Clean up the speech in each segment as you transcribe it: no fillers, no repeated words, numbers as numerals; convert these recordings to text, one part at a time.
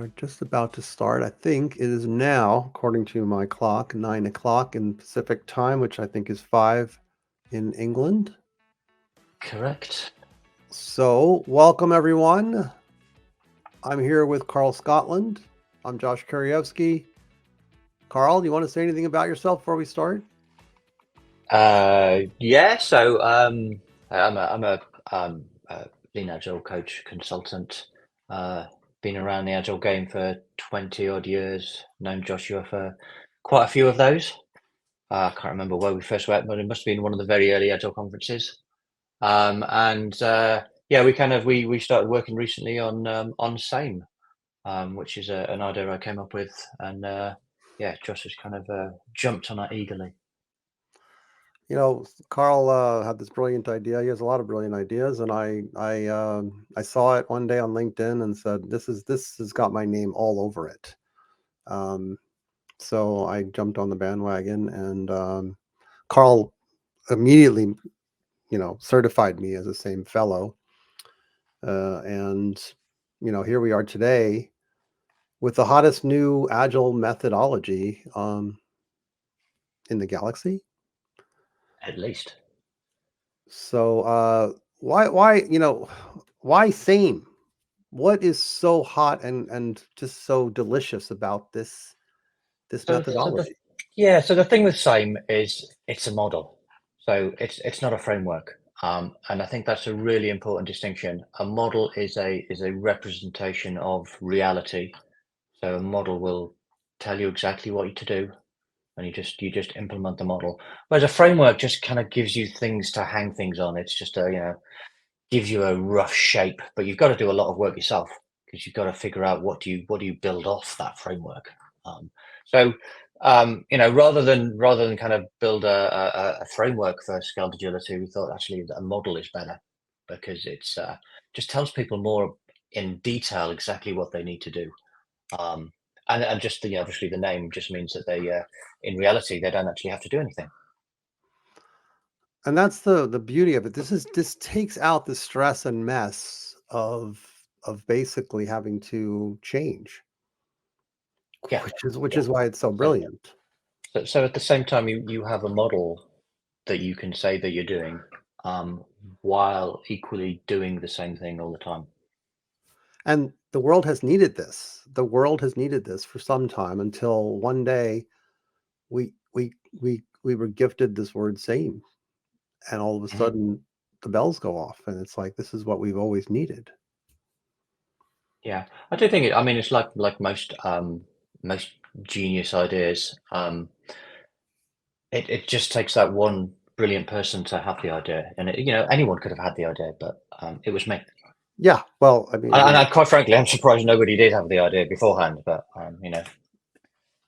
are just about to start. I think it is now, according to my clock, 9 o'clock in Pacific time, which I think is 5 in England. Correct. So, welcome everyone. I'm here with Karl Scotland. I'm Josh Kerievsky. Karl, do you want to say anything about yourself before we start? Yeah. I'm a lean agile coach consultant. Uh, Been around the agile game for 20 odd years. Known Joshua for quite a few of those. I can't remember where we first met, but it must have been one of the very early agile conferences. Yeah, we started working recently on Same, which is an idea I came up with, and yeah, Josh has kind of jumped on it eagerly. Karl had this brilliant idea. He has a lot of brilliant ideas, and I saw it one day on LinkedIn and said, "This has got my name all over it." Um, so I jumped on the bandwagon, and Karl immediately, certified me as the same fellow. And here we are today with the hottest new agile methodology in the galaxy. At least. So why same? What is so hot and just so delicious about this So methodology? so the thing with Same is it's a model. So it's not a framework. And I think that's a really important distinction. A model is a representation of reality. So a model will tell you exactly what to do, and you just implement the model. Whereas a framework just kind of gives you things to hang things on. It's just gives you a rough shape, but you've got to do a lot of work yourself because you've got to figure out what do you build off that framework. Um, so rather than kind of build a framework for scaled agility, we thought actually a model is better because it's just tells people more in detail exactly what they need to do. Um, and just obviously the name just means that they in reality they don't actually have to do anything. And that's the beauty of it. This takes out the stress and mess of basically having to change, Yeah, which is yeah. why it's so So, brilliant. so at the same time, you have a model that you can say that you're doing, um, while equally doing the same thing all the time. And the world has needed this. The world has needed this for some time until one day we were gifted this word same, and all of a Mhm. sudden the bells go off, and it's like this is what we've always needed. Yeah, I do think it. I mean, it's like most genius ideas. It just takes that one brilliant person to have the idea, and anyone could have had the idea, but it was me. Yeah, well, I mean, Quite frankly, I'm surprised nobody did have the idea beforehand, but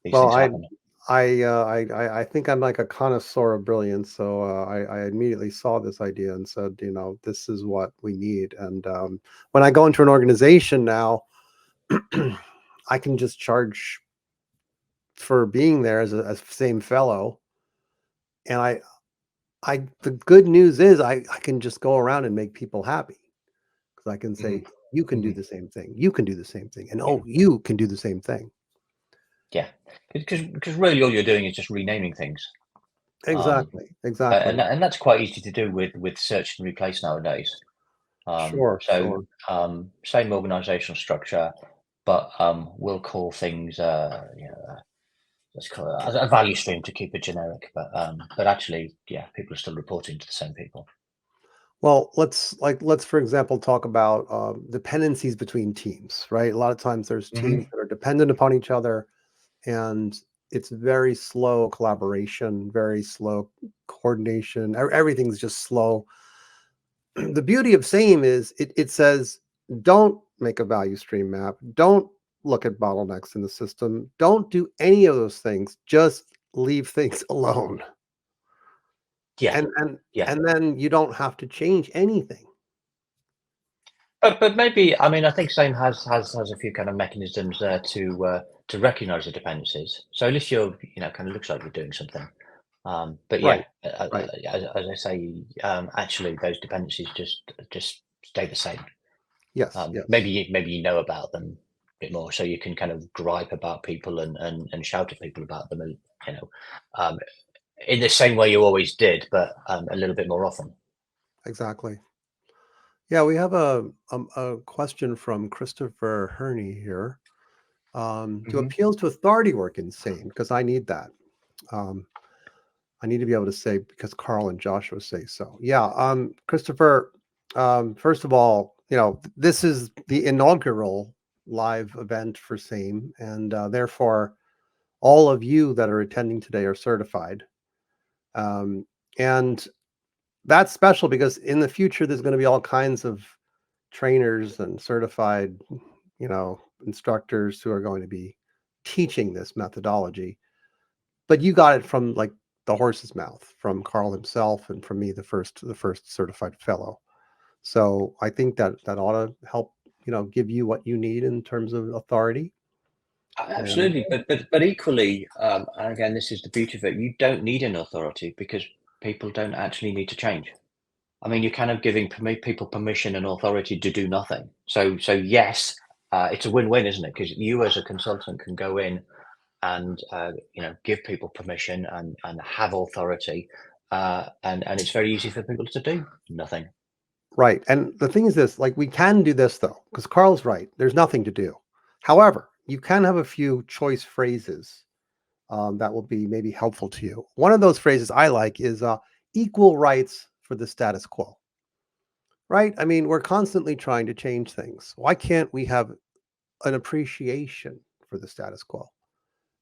these well, things happen. I think I'm like a connoisseur of brilliance, so I immediately saw this idea and said, this is what we need. And when I go into an organization now, I can just charge for being there as same fellow, and the good news is I can just go around and make people happy because I can Mhm, say you can do mhm. the same thing, you can do the same thing, and Yeah, oh, you can do the same thing. yeah. Because really all you're doing is just renaming things. Um, Exactly, exactly. and that's quite easy to do with search and replace nowadays. Sure, So sure. same organizational structure, but we'll call things let's call it a value stream to keep it generic. But actually, yeah, people are still reporting to the same people. Well, let's for example talk about dependencies between teams, right? A lot of times there's teams Hmm. that are dependent upon each other, and it's very slow collaboration, very slow coordination. Everything's just slow. The beauty of same is it says don't make a value stream map, don't look at bottlenecks in the system, don't do any of those things, just leave things alone, Yeah, and and yeah. and then you don't have to change anything. But maybe I mean I think same has a few kind of mechanisms there to recognise the dependencies. So at least kind of looks like you're doing something. But yeah, Right, right. as I say, actually those dependencies just stay the same. Yes, yes. Maybe you know about them, bit more, so you can kind of gripe about people and shout at people about them, and um, in the same way you always did, but a little bit more often. Exactly. Yeah, we have a question from Christopher Herney here. Do Hmm. appeals to authority work in SAME? Because I need that. Um, I need to be able to say because Karl and Joshua say so. Yeah, Christopher. First of all, this is the inaugural live event for SAME, and therefore, all of you that are attending today are certified. And that's special because in the future, there's going to be all kinds of trainers and certified, instructors who are going to be teaching this methodology. But you got it from like the horse's mouth, from Karl himself, and from me, the first certified fellow. So I think that ought to help, give you what you need in terms of authority. And Absolutely, but equally, and again, this is the beauty of it. You don't need an authority because people don't actually need to change. I mean, you're kind of giving people permission and authority to do nothing. So yes, it's a win-win, isn't it? Because you as a consultant can go in and give people permission and have authority, and it's very easy for people to do nothing. right. And the thing is this, like we can do this though, because Karl's right. There's nothing to do. However, you can have a few choice phrases that will be maybe helpful to you. One of those phrases I like is equal rights for the status quo, right? I mean, we're constantly trying to change things. Why can't we have an appreciation for the status quo?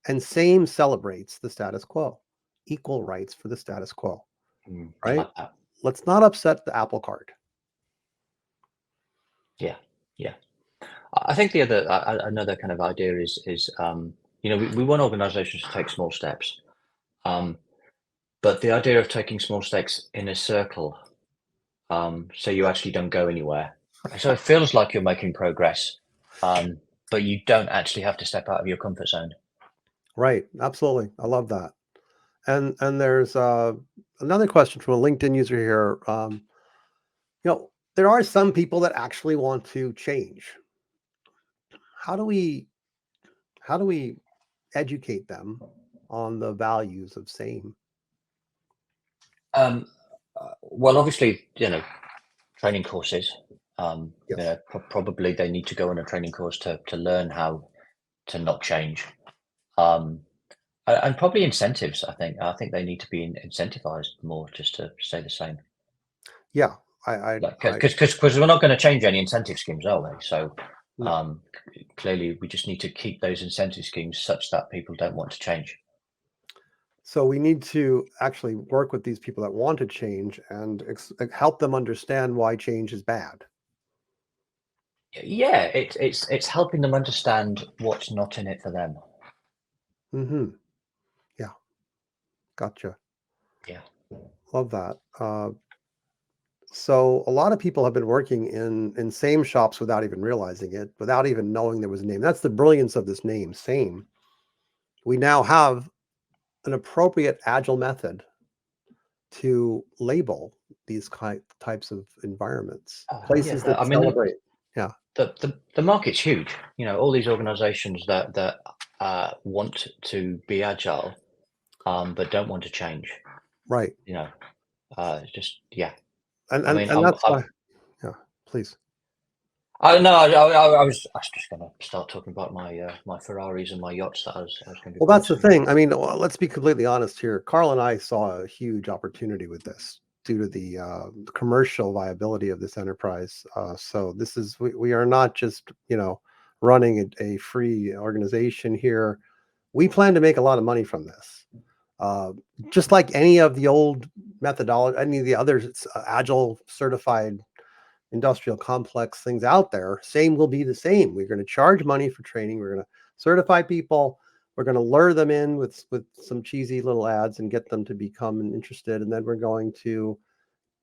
And same celebrates the status quo, equal rights for the status quo, I right? like that. Let's not upset the apple cart. Yeah, yeah. I think the other another kind of idea is we want organisations to take small steps, um, but the idea of taking small steps in a circle, so you actually don't go anywhere. So it feels like you're making progress, um, but you don't actually have to step out of your comfort zone. Right. Absolutely. I love that. And there's another question from a LinkedIn user here. There are some people that actually want to change. How do we how do we educate them on the values of same? Um, well, obviously, training courses. Yes. Probably they need to go on a training course to learn how to not change. Um, and probably incentives. I think they need to be incentivized more just to stay the same. Yeah. I Like I because we're not going to change any incentive schemes, are we? So no. um, clearly, we just need to keep those incentive schemes such that people don't want to change. So we need to actually work with these people that want to change and help them understand why change is bad. Yeah, it's helping them understand what's not in it for them. Hmm. Yeah. Gotcha. Yeah. Love that. So a lot of people have been working in same shops without even realizing it, without even knowing there was a name. That's the brilliance of this name, same. We now have an appropriate agile method to label these types of environments, Yeah. places that I mean, celebrate. Yeah, the market's huge. All these organizations that want to be agile, but don't want to change. right. You know, it's just yeah. And I and mean, and that's why. Yeah, please. I no, I was just going to start talking about my Ferraris and my yachts that I was going to be Well, buying that's the soon. thing. I mean, well, let's be completely honest here. Karl and I saw a huge opportunity with this due to the commercial viability of this enterprise. So this is we are not just running a free organization here. We plan to make a lot of money from this. Uh, just like any of the old methodology, any of the other agile certified industrial complex things out there, same will be the same. We're going to charge money for training. We're going to certify people. We're going to lure them in with some cheesy little ads and get them to become interested. And then we're going to,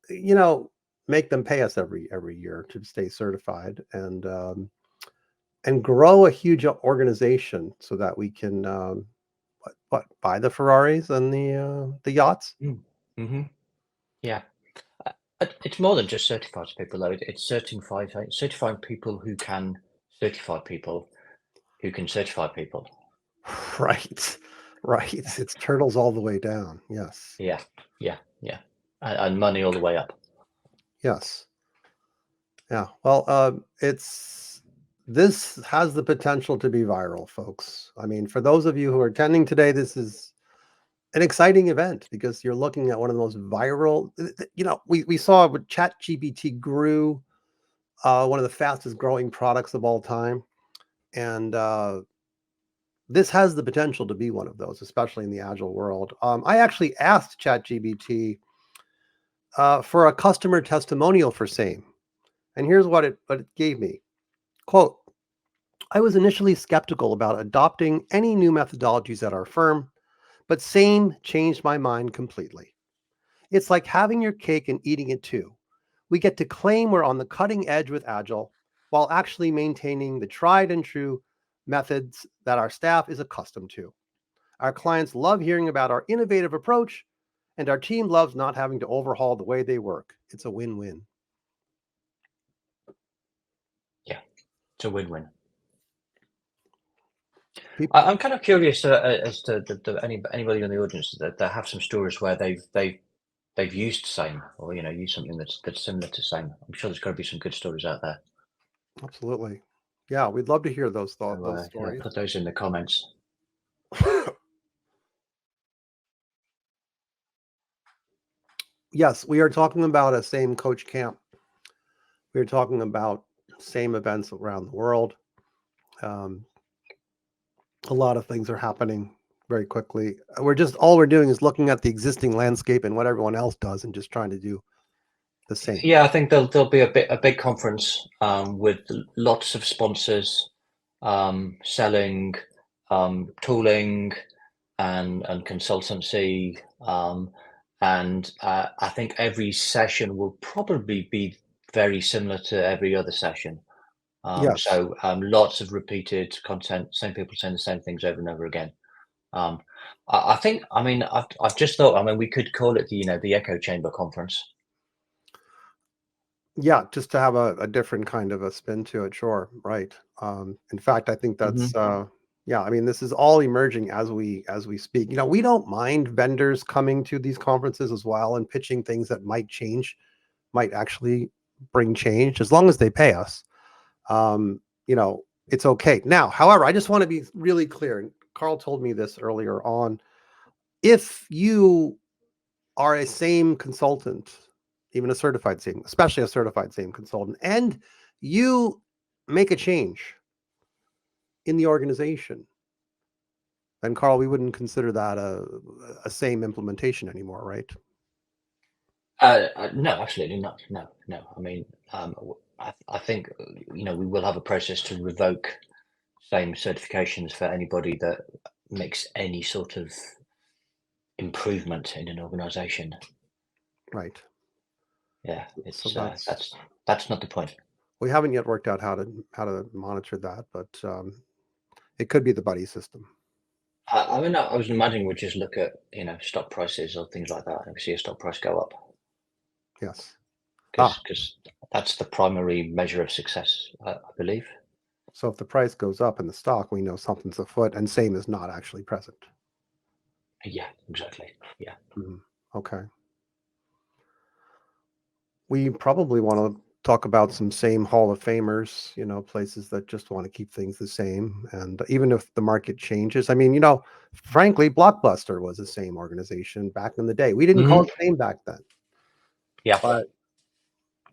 you know, make them pay us every year to stay certified and grow a huge organization so that we can buy the Ferraris and the yachts. Mm-hmm. Yeah. It's more than just certified people, though. It's certifying people who can certify people. who can certify people. Right. Right. It's turtles all the way down. Yes. Yeah, yeah, yeah, and money all the way up. Yes. Yeah. Well, this has the potential to be viral, folks. I mean, for those of you who are attending today, this is an exciting event because you're looking at one of the most viral. We saw with ChatGPT grew, one of the fastest growing products of all time, and this has the potential to be one of those, especially in the agile world. I actually asked ChatGPT for a customer testimonial for SAME, and here's what it gave me. Quote, I was initially skeptical about adopting any new methodologies at our firm, but SAME changed my mind completely. It's like having your cake and eating it too. We get to claim we're on the cutting edge with Agile while actually maintaining the tried and true methods that our staff is accustomed to. Our clients love hearing about our innovative approach, and our team loves not having to overhaul the way they work. It's a win-win. Yeah, it's a win-win. People, I'm kind of curious as to anybody in the audience that have some stories where they've used SAME, or used something that's similar to SAME. I'm sure there's got to be some good stories out there. absolutely. Yeah, we'd love to hear those So stories. put those in the comments. Yes, we are talking about a SAME coach camp. We are talking about SAME events around the world. Um, a lot of things are happening very quickly. All we're doing is looking at the existing landscape and what everyone else does and just trying to do the same. Yeah, I think there'll be a big conference with lots of sponsors selling tooling and consultancy, and I think every session will probably be very similar to every other session. Yes. So lots of repeated content, same people saying the same things over and over again. Um, I think, I mean, I've just thought, I mean, we could call it the echo chamber conference. Yeah, just to have a different kind of a spin to it. Sure. Right. In fact, I think that's, Hmm. yeah, I mean, this is all emerging as we speak. We don't mind vendors coming to these conferences as well and pitching things that might actually bring change as long as they pay us. Um, it's okay. Now, however, I just want to be really clear. And Karl told me this earlier on. If you are a SAME consultant, even a certified SAME, especially a certified SAME consultant, and you make a change in the organization, then Karl, we wouldn't consider that a SAME implementation anymore, right? No, absolutely not. No, no. I mean, I think we will have a process to revoke same certifications for anybody that makes any sort of improvement in an organization. Right. Yeah, So it's that's not the point. we haven't yet worked out how to monitor that, but it could be the buddy system. I mean, I was imagining we'd just look at stock prices or things like that, and we see a stock price go up Yes. because that's the primary measure of success, I believe. So if the price goes up in the stock, we know something's afoot, and SAME is not actually present. Yeah, exactly. Yeah. Mhm. Okay. We probably want to talk about some SAME Hall of Famers, places that just want to keep things the same. And even if the market changes, I mean, frankly, Blockbuster was the same organization back in the day. We didn't call Hmm. it SAME back then, Yeah. but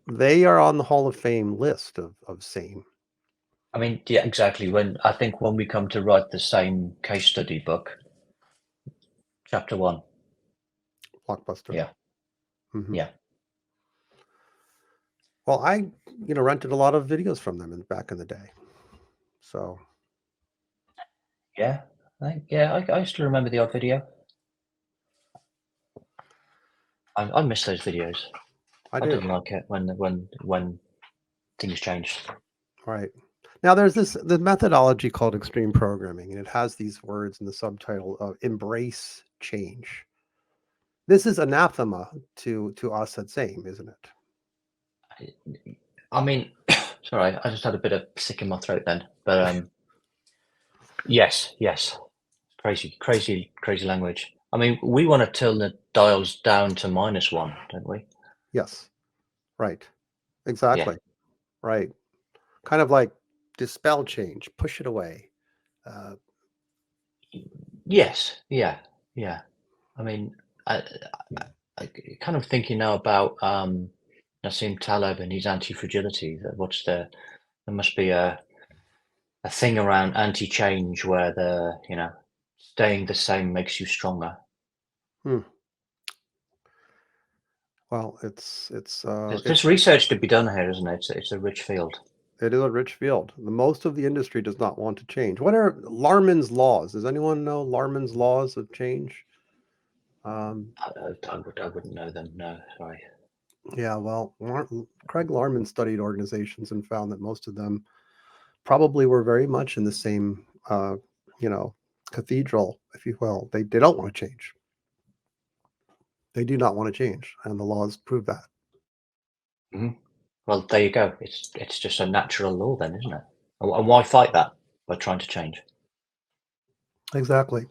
they are on the Hall of Fame list of SAME. I mean, yeah, exactly. When we come to write the same case study book, chapter 1. Blockbuster. Yeah. Hmm. Yeah. Well, I, rented a lot of videos from them back in the day. So Yeah. I used to remember the odd video. I miss those videos. I I do. didn't like it when things changed. Right. Now there's the methodology called extreme programming, and it has these words in the subtitle of embrace change. This is anathema to us at SAME, isn't it? I mean, sorry, I just had a bit of sick in my throat then. But Yes, yes. Crazy language. I mean, we want to turn the dials down to -1, don't we? Yes, right. Yeah. Exactly. Right. Kind of like dispel change, push it away. Uh, Yes. Yeah. Yeah. I mean, I, I kind of thinking now about Nassim Taleb and his anti-fragility. What's there must be a thing around anti-change where staying the same makes you stronger. hmm. Well, There's research to be done here, isn't it? It's a rich field. it is a rich field. The most of the industry does not want to change. What are Larman's laws? Does anyone know Larman's laws of change? Um, I wouldn't know them. No, sorry. yeah, well, Craig Larman studied organizations and found that most of them probably were very much in the same, you know, cathedral, if you will. They don't want to change. They do not want to change, and the laws prove that. Hmm. Well, there you go. It's just a natural law, then, isn't it? And why fight that by trying to change? Exactly.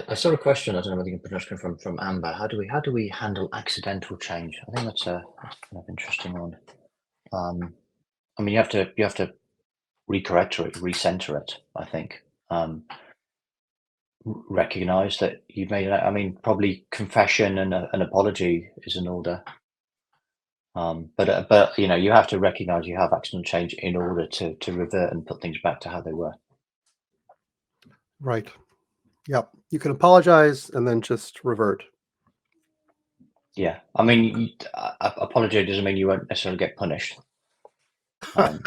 I saw a question. I don't know whether you can pronounce it from Amber. How do we handle accidental change? I think that's kind of interesting one. I mean, you have to recorrect it, recenter it. I think. Recognize that you made. I mean, probably confession and an apology is in order. But you have to recognize you have accidental change in order to revert and put things back to how they were. Right. Yep. You can apologize and then just revert. Yeah, I mean, apology doesn't mean you won't necessarily get punished. Um,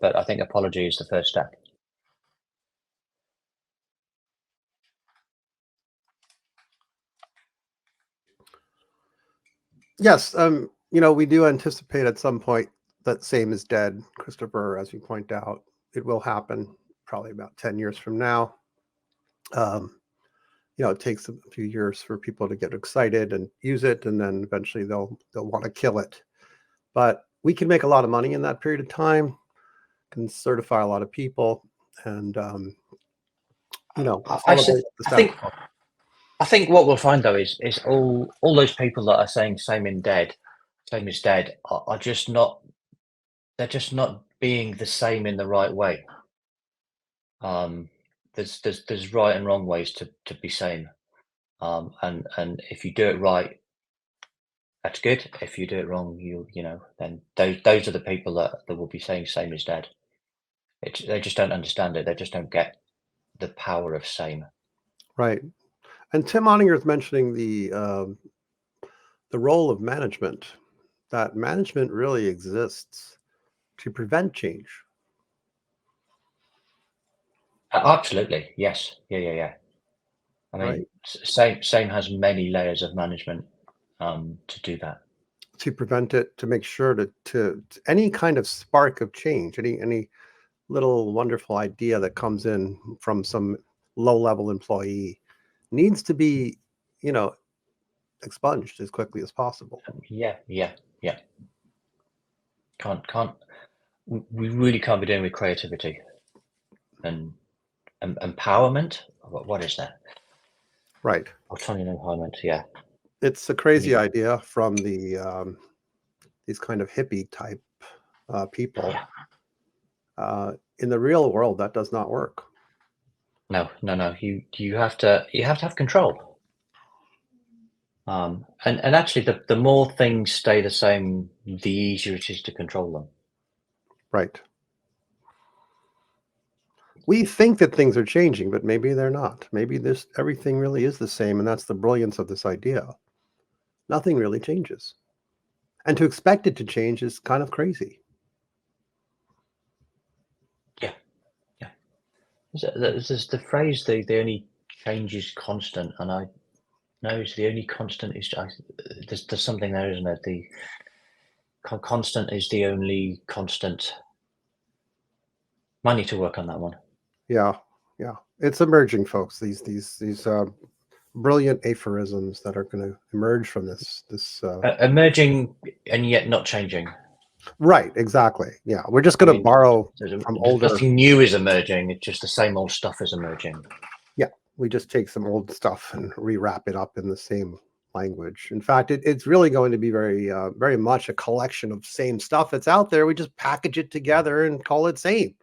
but I think apology is the first step. Yes. We do anticipate at some point that same is dead, Christopher, as you point out. It will happen probably about 10 years from now. Um, it takes a few years for people to get excited and use it, and then eventually they'll want to kill it. But we can make a lot of money in that period of time, can certify a lot of people, and I, elevate the I status think quo. I think what we'll find though is all those people that are saying same is dead are just not. They're just not being the same in the right way. Um, there's right and wrong ways to be same. And if you do it right, that's good. If you do it wrong, then those are the people that will be saying same is dead. They just don't understand it. They just don't get the power of same. Right. And Tim Oninger is mentioning the role of management. That management really exists to prevent change. Absolutely, yes, yeah. I Right. mean, same has many layers of management to do that. To prevent it, to make sure to any kind of spark of change, any little wonderful idea that comes in from some low level employee needs to be, you know, expunged as quickly as possible. Yeah. Can't we really can't be doing with creativity and empowerment. What is that? Right. Autonomy and empowerment. Yeah. It's a We crazy need, idea from these kind of hippie type people. yeah. In the real world, that does not work. No. You have to have control. And actually, the more things stay the same, the easier it is to control them. Right. We think that things are changing, but maybe they're not. Maybe this everything really is the same, and that's the brilliance of this idea. Nothing really changes. And to expect it to change is kind of crazy. Yeah, yeah. There's the phrase the only change is constant, and I know it's the only constant is there's something there, isn't it? The constant is the only constant. Might need to work on that one. Yeah, yeah. It's emerging, folks. These brilliant aphorisms that are going to emerge from this. Emerging and yet not changing. Right, exactly. Yeah, we're just I going to mean, borrow from older. nothing new is emerging. It's just the same old stuff is emerging. Yeah, we just take some old stuff and rewrap it up in the same language. In fact, it's really going to be very much a collection of same stuff that's out there. We just package it together and call it same.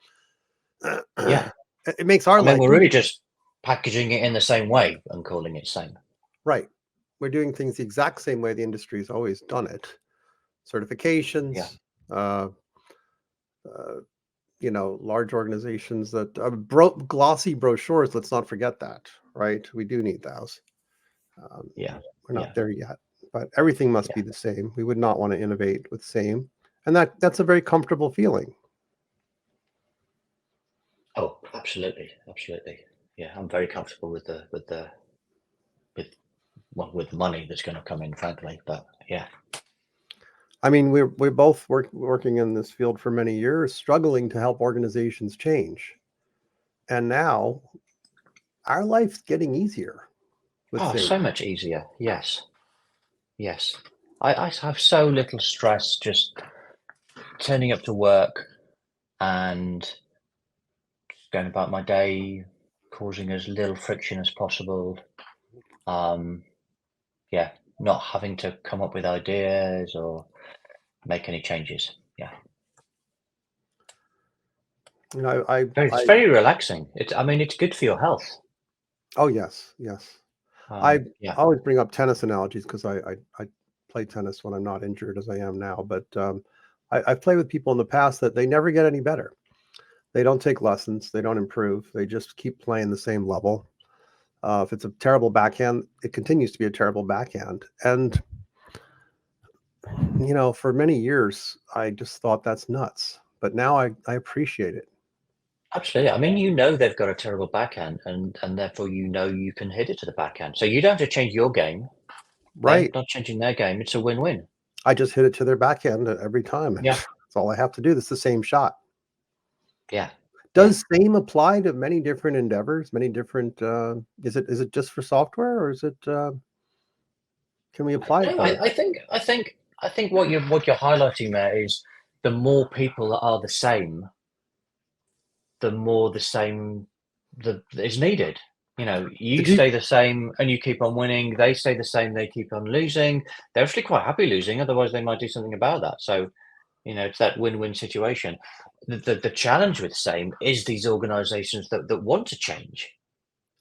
Yeah. It makes our I mean, life we're really just packaging it in the same way and calling it same. right. We're doing things the exact same way the industry's always done it. Certifications, uh, large organizations that glossy brochures. Let's not forget that, right? We do need those. We're not there yet, but everything must be the same. We would not want to innovate with same, and that's a very comfortable feeling. Oh, absolutely. Yeah, I'm very comfortable with the money that's going to come in, frankly. But yeah. I mean, we're both working in this field for many years, struggling to help organizations change, and now our life's getting easier. Oh, so much easier. Yes. I have so little stress just turning up to work and going about my day, causing as little friction as possible. Yeah, not having to come up with ideas or make any changes. Yeah. It's very relaxing. I mean, it's good for your health. Oh yes. I Yeah. always bring up tennis analogies because I play tennis when I'm not injured as I am now. But I've played with people in the past that they never get any better. They don't take lessons. They don't improve. They just keep playing the same level. If it's a terrible backhand, it continues to be a terrible backhand. And for many years, I just thought that's nuts. But now I appreciate it. Absolutely. I mean, they've got a terrible backhand, and therefore you can hit it to the backhand. So you don't have to change your game. They're Right. not changing their game. It's a win-win. I just hit it to their backhand every time. Yeah. That's all I have to do. That's the same shot. Yeah. Does same apply to many different endeavors? Many different. Is it just for software, or is it? Can we apply it? No, I think what you're highlighting there is the more people that are the same, the more the same that is needed. You stay the same and you keep on winning. They stay the same, they keep on losing. They're actually quite happy losing, otherwise they might do something about that. So, it's that win-win situation. The challenge with same is these organizations that want to change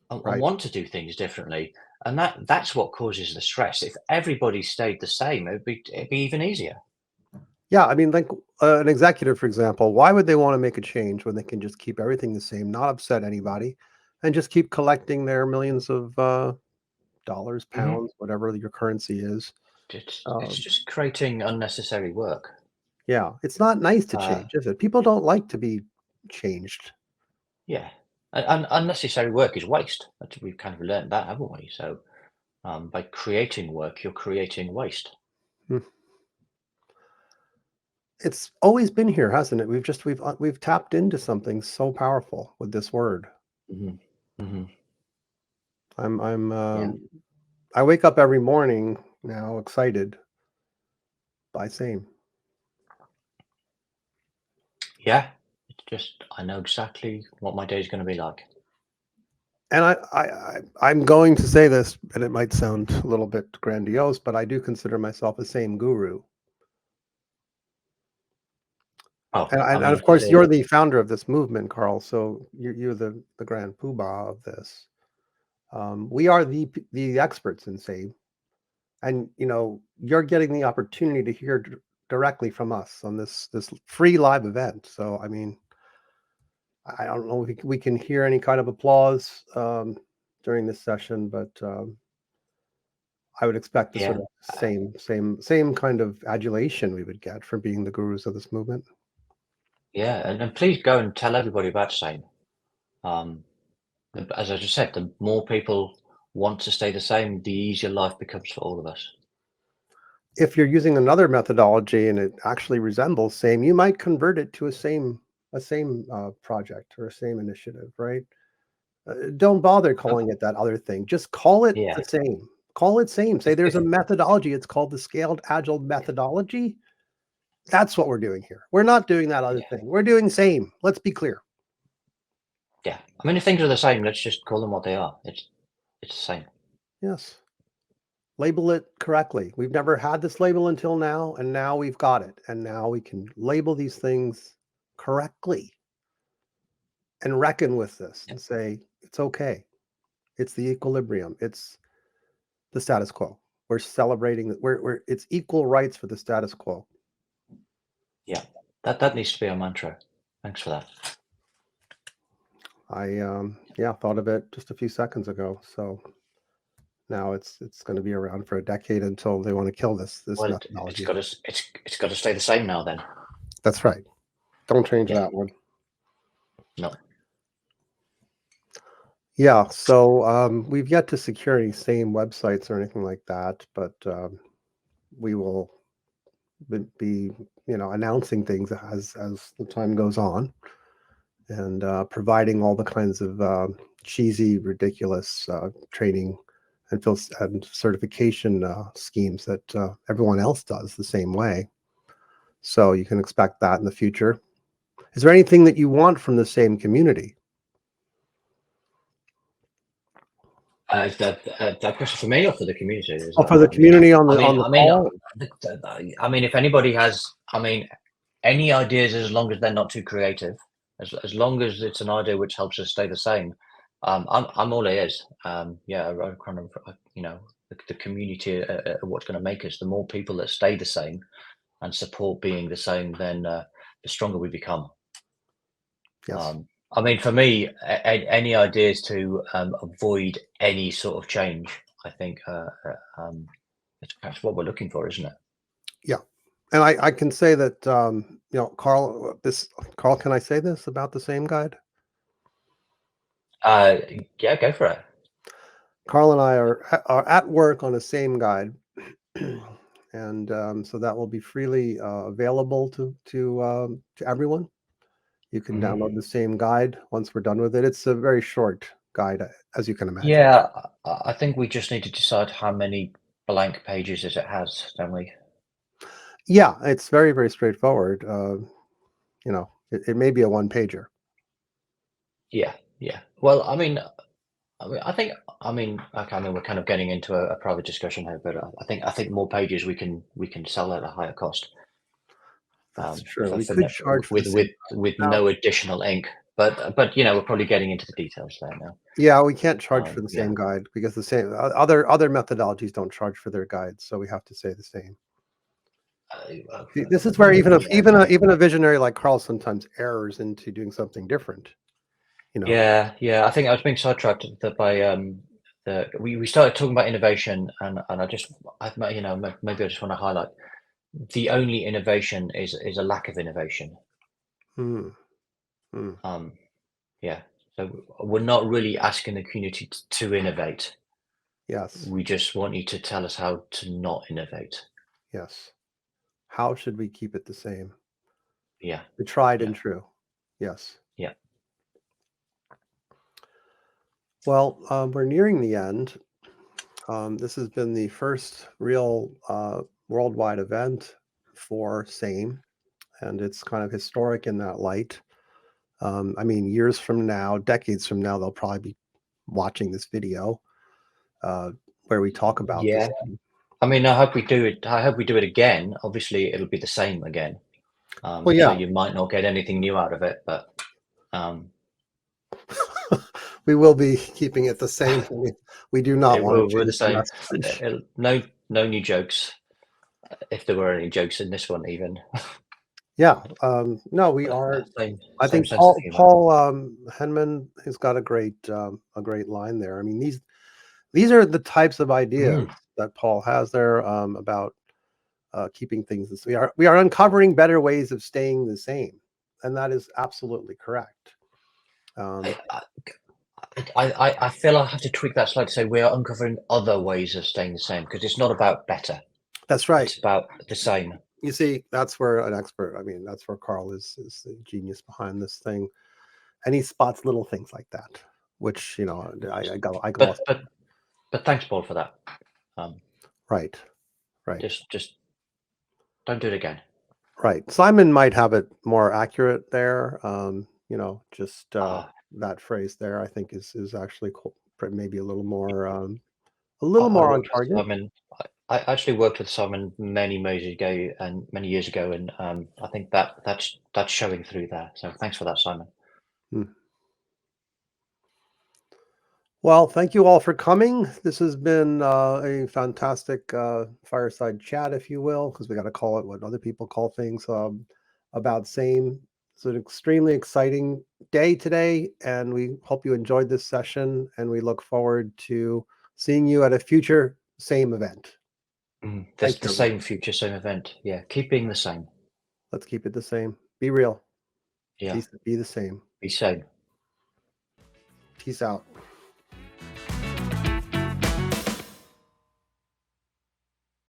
and Right. want to do things differently. And that's what causes the stress. If everybody stayed the same, it'd be even easier. Yeah, I mean, like an executive, for example, why would they want to make a change when they can just keep everything the same, not upset anybody, and just keep collecting their millions of dollars, pounds, whatever your currency is? It's just creating unnecessary work. Yeah, it's not nice to change, is it? People don't like to be changed. Yeah, and unnecessary work is waste. We've kind of learned that, haven't we? So by creating work, you're creating waste. It's always been here, hasn't it? We've tapped into something so powerful with this word. I wake up every morning now excited by same. Yeah, it's just I know exactly what my day is going to be like. And I'm going to say this, and it might sound a little bit grandiose, but I do consider myself a same guru. Oh, and of course, you're the founder of this movement, Karl. So you're the grand poobah of this. We are the experts in same, and you're getting the opportunity to hear directly from us on this free live event. So I mean, I don't know if we can hear any kind of applause during this session, but I would expect the sort of same kind of adulation we would get for being the gurus of this movement. Yeah, and please go and tell everybody about same. As I just said, the more people want to stay the same, the easier life becomes for all of us. If you're using another methodology and it actually resembles same, you might convert it to a same project or a same initiative, right? Don't bother calling it that other thing. Just call it Yeah, the same. Call it same. Say there's a methodology. It's called the Scaled Agile methodology. That's what we're doing here. We're not doing that other yeah, thing. We're doing same. Let's be clear. yeah. I mean, if things are the same, let's just call them what they are. It's the same. Yes. Label it correctly. We've never had this label until now, and now we've got it. And now we can label these things correctly and reckon with this and say, it's okay. It's the equilibrium. It's the status quo. We're celebrating that it's equal rights for the status quo. Yeah, that needs to be our mantra. Thanks for that. I thought of it just a few seconds ago. So now it's going to be around for a decade until they want to kill this Well, methodology. it's got to stay the same now then. That's right. Don't change Yeah. that one. No. Yeah. So we've yet to secure any same websites or anything like that, but we will be announcing things as the time goes on, and providing all the kinds of cheesy, ridiculous training and certification schemes that everyone else does the same way. So you can expect that in the future. Is there anything that you want from the same community? That question for me or for the community? Oh, for the community on the call? I mean, if anybody has, any ideas, as long as they're not too creative, as long as it's an idea which helps us stay the same, I'm all ears. Yeah, I kind of, the community are what's going to make us. The more people that stay the same and support being the same, then the stronger we become. Yes. I mean, for me, any ideas to avoid any sort of change, I think it's perhaps what we're looking for, isn't it? Yeah. And I can say that, Karl, Karl, can I say this about the same guide? Yeah, go for it. Karl and I are at work on the same guide. And so that will be freely available to everyone. You can download the same guide once we're done with it. It's a very short guide, as you can imagine. Yeah, I think we just need to decide how many blank pages it has, don't we? Yeah, it's very, very straightforward. It may be a one pager. Yeah, yeah. Well, okay, we're kind of getting into a private discussion here, but I think more pages we can sell at a higher cost. That's true. for, We for could no, charge for the with same. no additional ink. But we're probably getting into the details there now. Yeah, we can't charge for the Yeah. same guide because the same other methodologies don't charge for their guides, so we have to say the same. This is where even a visionary like Karl sometimes errs into doing something different. Yeah, I think I was being sidetracked by we started talking about innovation, and maybe I just want to highlight the only innovation is a lack of innovation. Hmm. Hmm. Yeah, so we're not really asking the community to innovate. Yes. We just want you to tell us how to not innovate. Yes. How should we keep it the same? Yeah, The tried and true. Yes. yeah. Well, we're nearing the end. This has been the first real worldwide event for SAME, and it's kind of historic in that light. Years from now, decades from now, they'll probably be watching this video where we talk about this. Yeah. I mean, I hope we do it. I hope we do it again. Obviously, it'll be the same again. Well, yeah. So you might not get anything new out of it, but we will be keeping it the same. We do not want to we're the change same. No new jokes, if there were any jokes in this one, even. Yeah. No, we are. I think Paul Henman has got a great line there. I mean, these are the types of ideas that Paul has there about keeping things this. We are uncovering better ways of staying the same, and that is absolutely correct. I feel I have to tweak that slide to say we are uncovering other ways of staying the same, because it's not about better. That's right. It's about the same. You see, that's where an expert. That's where Karl is the genius behind this thing, and he spots little things like that. which I But glossed. but thanks, Paul, for that. Um, Right, right, just don't do it again. right. Simon might have it more accurate there. Just Ah, that phrase there, I think is actually maybe a I, little I more on worked with target. Simon. I actually worked with Simon many years ago, and I think that's showing through there. So thanks for that, Simon. Hmm. Well, thank you all for coming. This has been a fantastic fireside chat, if you will, because we got to call it what other people call things about same. It's an extremely exciting day today, and we hope you enjoyed this session. And we look forward to seeing you at a future same event. There's Thank the you, everyone. same future, same event. Yeah, keep being the same. Let's keep it the same. Be real. Yeah, Be the same. be same. Peace out.